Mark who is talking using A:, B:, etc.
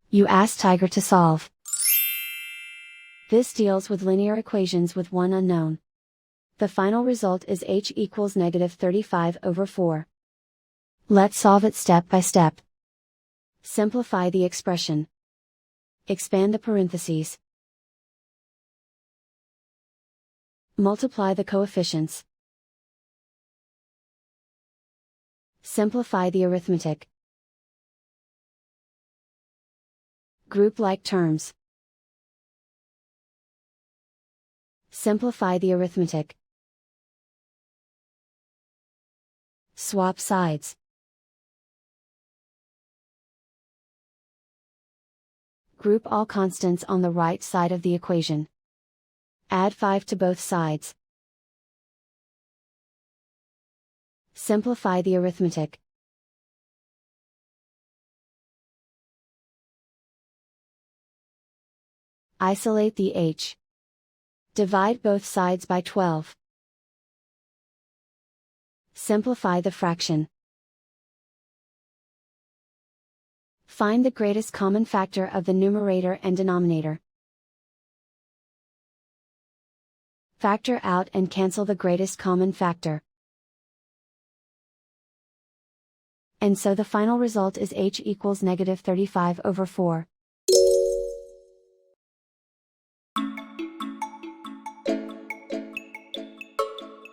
A: You ask Tiger to solve. This deals with linear equations with one unknown. The final result is h equals -35/4. Let's solve it step by step. Simplify the expression. Expand the parentheses. Multiply the coefficients. Simplify the arithmetic. Group like terms. Simplify the arithmetic. Swap sides. Group all constants on the right side of the equation. Add 5 to both sides. Simplify the arithmetic. Isolate the h. Divide both sides by 12. Simplify the fraction. Find the greatest common factor of the numerator and denominator. Factor out and cancel the greatest common factor. And so the final result is h equals -35/4.